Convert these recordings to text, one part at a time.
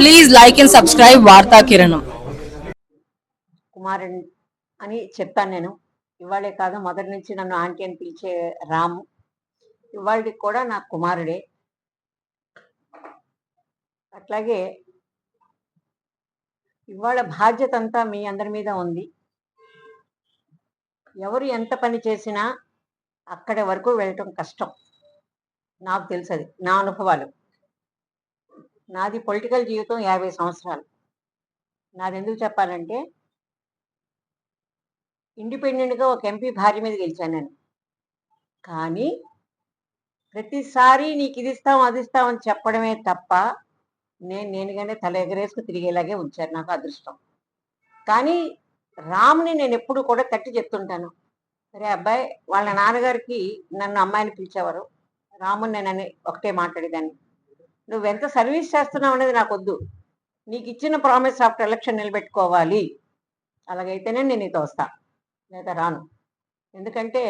Please like and subscribe Varta Kiranam. కుమారుని అని చెప్తాను నేను. ఇవాళే కాదు, మొదటి నుంచి నన్ను ఆంటీ అని పిలిచే రాము ఇవాళకి కూడా నా కుమారుడే. అట్లాగే ఇవాళ బాధ్యత అంతా మీ అందరి మీద ఉంది. ఎవరు ఎంత పని చేసినా అక్కడి వరకు వెళ్ళటం కష్టం. నాకు తెలుసు, అది నా అనుభవాలు. నాది పొలిటికల్ జీవితం 50 సంవత్సరాలు. నాది ఎందుకు చెప్పాలంటే, ఇండిపెండెంట్గా ఒక ఎంపీ భార్య మీద గెలిచాను నేను. కానీ ప్రతిసారి నీకు ఇది ఇస్తాం అది ఇస్తాం అని చెప్పడమే తప్ప నేనుగానే తల ఎగరేసుకు తిరిగేలాగే ఉంచారు నాకు అదృష్టం. కానీ రామ్ని నేను ఎప్పుడు కూడా తట్టి చెప్తుంటాను. సరే అబ్బాయి, వాళ్ళ నాన్నగారికి నన్ను అమ్మాయిని పిలిచేవారు. రాముని నేను ఒకటే మాట్లాడేదాన్ని, నువ్వెంత సర్వీస్ చేస్తున్నావు అనేది నాకు వద్దు, నీకు ఇచ్చిన ప్రామిస్ ఆఫ్టర్ ఎలక్షన్ నిలబెట్టుకోవాలి. అలాగైతేనే నేను నీతో వస్తా, లేదా రాను. ఎందుకంటే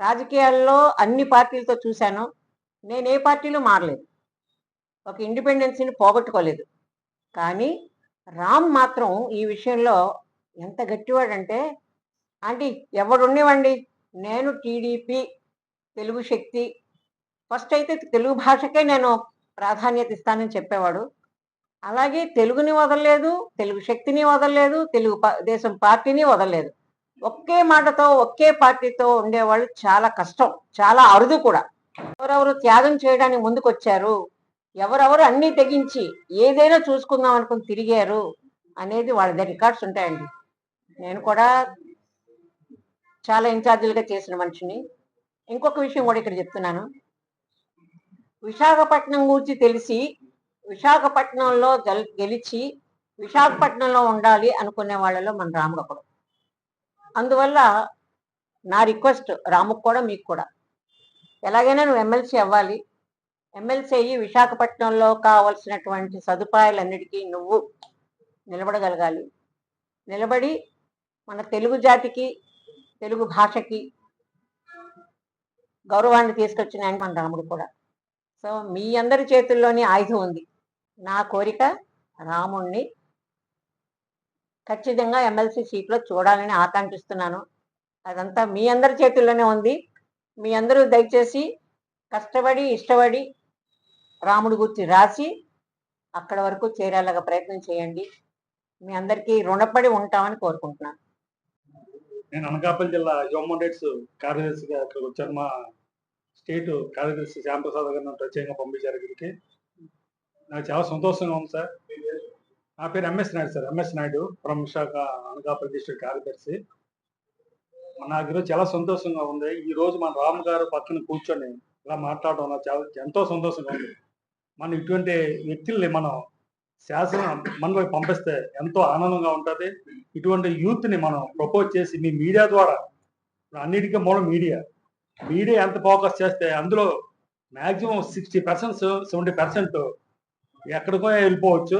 రాజకీయాల్లో అన్ని పార్టీలతో చూశాను, నేను ఏ పార్టీలో మారలేదు, ఒక ఇండిపెండెన్సీని పోగొట్టుకోలేదు. కానీ రామ్ మాత్రం ఈ విషయంలో ఎంత గట్టివాడంటే, ఆంటీ ఎవడుండేవండి, నేను టీడీపీ, తెలుగు శక్తి, ఫస్ట్ అయితే తెలుగు భాషకే నేను ప్రాధాన్యత ఇస్తానని చెప్పేవాడు. అలాగే తెలుగుని వదలలేదు, తెలుగు శక్తిని వదలలేదు, తెలుగు దేశం పార్టీని వదలలేదు. ఒకే మాటతో ఒకే పార్టీతో ఉండేవాళ్ళు చాలా కష్టం, చాలా అరుదు కూడా. ఎవరెవరు త్యాగం చేయడానికి ముందుకు వచ్చారు, ఎవరెవరు అన్నీ తెగించి ఏదైనా చూసుకుందాం అనుకుని తిరిగారు అనేది వాళ్ళ దగ్గర రికార్డ్స్ ఉంటాయండి. నేను కూడా చాలా ఇన్ఛార్జీలుగా చేసిన మనిషిని. ఇంకొక విషయం కూడా ఇక్కడ చెప్తున్నాను. విశాఖపట్నం గురించి తెలిసి విశాఖపట్నంలో గెలిచి విశాఖపట్నంలో ఉండాలి అనుకునే వాళ్ళలో మన రాముడు ఒకడు. అందువల్ల నా రిక్వెస్ట్ రాముకు కూడా, మీకు కూడా, ఎలాగైనా నువ్వు ఎమ్మెల్సీ అవ్వాలి. ఎమ్మెల్సీ అయ్యి విశాఖపట్నంలో కావలసినటువంటి సదుపాయాలన్నిటికీ నువ్వు నిలబడగలగాలి. నిలబడి మన తెలుగు జాతికి, తెలుగు భాషకి గౌరవాన్ని తీసుకొచ్చిన ఆయన మన రాముడు కూడా. సో మీ అందరి చేతుల్లోని ఆయుధం ఉంది. నా కోరిక రాముణ్ణి ఖచ్చితంగా ఎమ్మెల్సీ సీట్లో చూడాలని ఆకాంక్షిస్తున్నాను. అదంతా మీ అందరి చేతుల్లోనే ఉంది. మీ అందరూ దయచేసి కష్టపడి ఇష్టపడి రాముడి గురించి రాసి అక్కడ వరకు చేరేలాగా ప్రయత్నం చేయండి. మీ అందరికీ రుణపడి ఉంటామని కోరుకుంటున్నాను. నేను అనకాపల్లి జిల్లా హ్యూమన్ రైట్స్ కార్యదర్శిగా ఇక్కడ వచ్చాను. మా స్టేట్ కార్యదర్శి శ్యాంప్రసాద్ గారు నన్ను ప్రత్యేకంగా పంపించారు ఇక్కడికి. నాకు చాలా సంతోషంగా ఉంది సార్. నా పేరు MS Naidu sir, MS Naidu from Visakha, Anakapalli district కార్యదర్శి. నాకు ఈరోజు చాలా సంతోషంగా ఉంది. ఈ రోజు మన రామ్ గారు పక్కన కూర్చొని ఇలా మాట్లాడడం నాకు చాలా ఎంతో సంతోషంగా ఉంది. మనం ఇటువంటి వ్యక్తుల్ని మనం శాసనం మనలోకి పంపిస్తే ఎంతో ఆనందంగా ఉంటుంది. ఇటువంటి యూత్ని మనం ప్రపోజ్ చేసి మీ మీడియా ద్వారా, అన్నిటికీ మూలం మీడియా ఎంత ఫోకస్ చేస్తే అందులో మ్యాక్సిమం 60%, 70% ఎక్కడికో వెళ్ళిపోవచ్చు.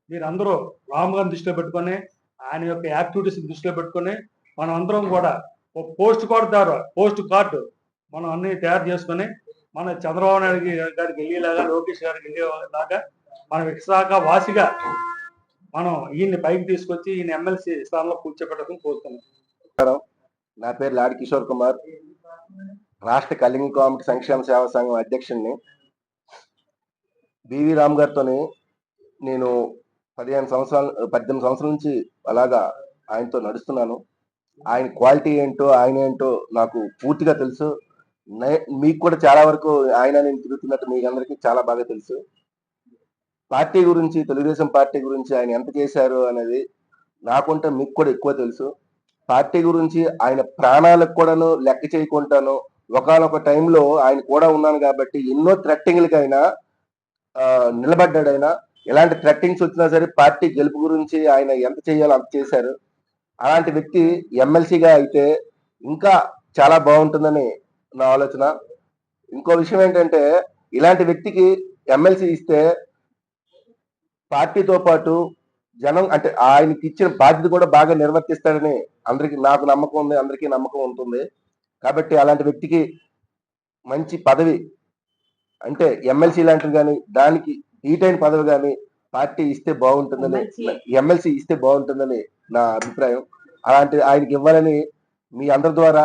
మీరు అందరూ రామ్ గారిని దృష్టిలో పెట్టుకొని, ఆయన యొక్క యాక్టివిటీస్ దృష్టిలో పెట్టుకొని, మనం అందరం కూడా ఒక పోస్ట్ కార్డు మనం అన్ని తయారు చేసుకొని మన చంద్రబాబు నాయుడు గారికి వెళ్ళేలాగా, లోకేష్ గారికి వెళ్ళేలాగా, మన విశాఖ వాసిగా మనం ఈయన్ని పైకి తీసుకొచ్చి ఈయన ఎమ్మెల్సీ స్థానంలో కూర్చోబెట్టడం కోరుతున్నాం. నా పేరు లాడి కిషోర్ కుమార్, రాష్ట్ర కలింగ కామిటీ సంక్షేమ సేవా సంఘం అధ్యక్షుడిని. బివి రామ్ గారితో నేను 18 సంవత్సరాల నుంచి అలాగా ఆయనతో నడుస్తున్నాను. ఆయన క్వాలిటీ ఏంటో, ఆయన ఏంటో నాకు పూర్తిగా తెలుసు. మీకు కూడా చాలా వరకు ఆయన నేను తిరుగుతున్నట్టు మీకు అందరికీ చాలా బాగా తెలుసు. పార్టీ గురించి, తెలుగుదేశం పార్టీ గురించి ఆయన ఎంత చేశారు అనేది నాకుంటే మీకు కూడా ఎక్కువ తెలుసు. పార్టీ గురించి ఆయన ప్రాణాలకు కూడాను లెక్క చేయకుండాను ఒకనొక టైంలో ఆయన కూడా ఉన్నాను కాబట్టి ఎన్నో థ్రెట్టింగ్లకైనా నిలబడ్డాడైనా. ఎలాంటి థ్రెట్టింగ్స్ వచ్చినా సరే పార్టీ గెలుపు గురించి ఆయన ఎంత చేయాలో అంత చేశారు. అలాంటి వ్యక్తి ఎమ్మెల్సీగా అయితే ఇంకా చాలా బాగుంటుందని నా ఆలోచన. ఇంకో విషయం ఏంటంటే, ఇలాంటి వ్యక్తికి ఎమ్మెల్సీ ఇస్తే పార్టీతో పాటు జనం, అంటే ఆయనకి ఇచ్చిన బాధ్యత కూడా బాగా నిర్వర్తిస్తాడని నాకు నమ్మకం ఉంది, అందరికీ నమ్మకం ఉంటుంది. కాబట్టి అలాంటి వ్యక్తికి మంచి పదవి, అంటే ఎమ్మెల్సీ లాంటివి కానీ, దానికి డీటైన్ పదవి కానీ పార్టీ ఇస్తే బాగుంటుందని, MLC. ఎమ్మెల్సీ ఇస్తే బాగుంటుందని నా అభిప్రాయం. అలాంటి ఆయనకి ఇవ్వాలని మీ అందరి ద్వారా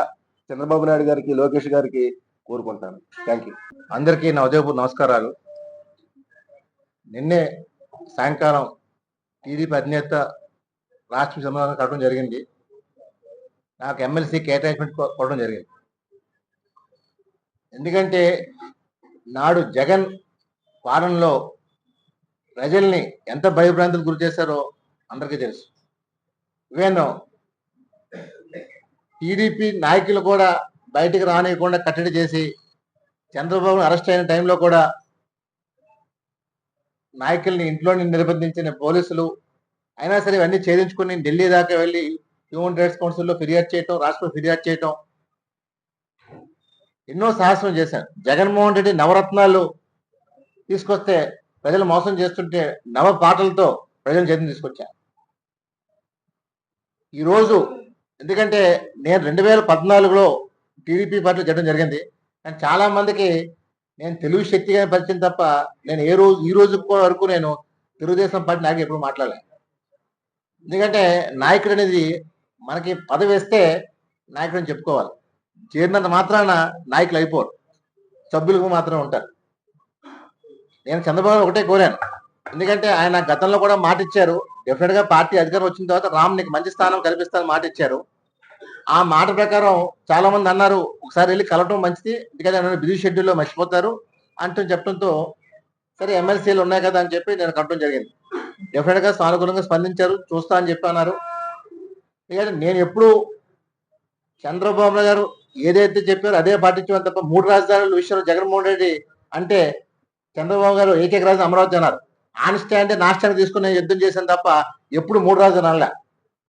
చంద్రబాబు నాయుడు గారికి, లోకేష్ గారికి కోరుకుంటాను. Thank you. అందరికీ నా ఉదయపూర్ నమస్కారాలు. నిన్నే సాయంకాలం టీడీపీ అధినేత రాష్ట్ర సమాధానం కావడం జరిగింది. నాకు ఎమ్మెల్సీ కేటాయించుమెంట్ కోవడం జరిగింది. ఎందుకంటే నాడు జగన్ పాలనలో ప్రజల్ని ఎంత భయభ్రాంతులు గురి చేశారో అందరికీ తెలుసు. ఈవెన్ టీడీపీ నాయకులు కూడా బయటికి రానియకుండా కట్టడి చేసి చంద్రబాబు అరెస్ట్ అయిన టైంలో కూడా నాయకుల్ని ఇంట్లోని నిర్బంధించిన పోలీసులు అయినా సరే ఇవన్నీ ఛేదించుకుని ఢిల్లీ దాకా వెళ్ళి హ్యూమన్ రైట్స్ కౌన్సిల్లో ఫిర్యాదు చేయటం, రాష్ట్రంలో ఫిర్యాదు చేయటం, ఎన్నో సాహసం చేశారు. జగన్మోహన్ రెడ్డి నవరత్నాలు తీసుకొస్తే ప్రజలు మోసం చేస్తుంటే నవ పాటలతో ప్రజలు చైతన్యం తీసుకొచ్చారు. ఈరోజు ఎందుకంటే నేను 2014లో టీడీపీ పార్టీలో చేయడం జరిగింది. కానీ చాలా మందికి నేను తెలుగు శక్తిగా పరిచయం తప్ప నేను ఈ రోజు వరకు నేను తెలుగుదేశం పార్టీ నాయకుడు ఎప్పుడు మాట్లాడలేదు. ఎందుకంటే నాయకుడు అనేది మనకి పదవి వేస్తే నాయకుడు అని చెప్పుకోవాలి. చేరినంత మాత్రాన నాయకులు అయిపోరు, సభ్యులకు మాత్రమే ఉంటారు. నేను చంద్రబాబు ఒకటే కోరాను. ఎందుకంటే ఆయన గతంలో కూడా మాట ఇచ్చారు, డెఫినెట్ గా పార్టీ అధికారం వచ్చిన తర్వాత రామ్ నీకు మంచి స్థానం కల్పిస్తానని మాట ఇచ్చారు. ఆ మాట ప్రకారం చాలా మంది అన్నారు ఒకసారి వెళ్ళి కలవటం మంచిది, ఎందుకంటే ఆయన బిజీ షెడ్యూల్లో మర్చిపోతారు అంటూ చెప్పడంతో సరే ఎమ్మెల్సీలు ఉన్నాయి కదా అని చెప్పి నేను కట్టడం జరిగింది. డెఫినెట్ గా సానుకూలంగా స్పందించారు, చూస్తా అని చెప్పి అన్నారు. ఎందుకంటే నేను ఎప్పుడు చంద్రబాబు గారు ఏదైతే చెప్పారో అదే పాటించాను తప్ప 3 రాజధానుల విషయంలో జగన్మోహన్ రెడ్డి అంటే చంద్రబాబు గారు ఏకైక రాజధాని అమరావతి అన్నారు. ఆయన స్టాండ్ నా స్టాండ్ తీసుకుని యుద్ధం చేశాను తప్ప ఎప్పుడు 3 రాజధానులు అనలే.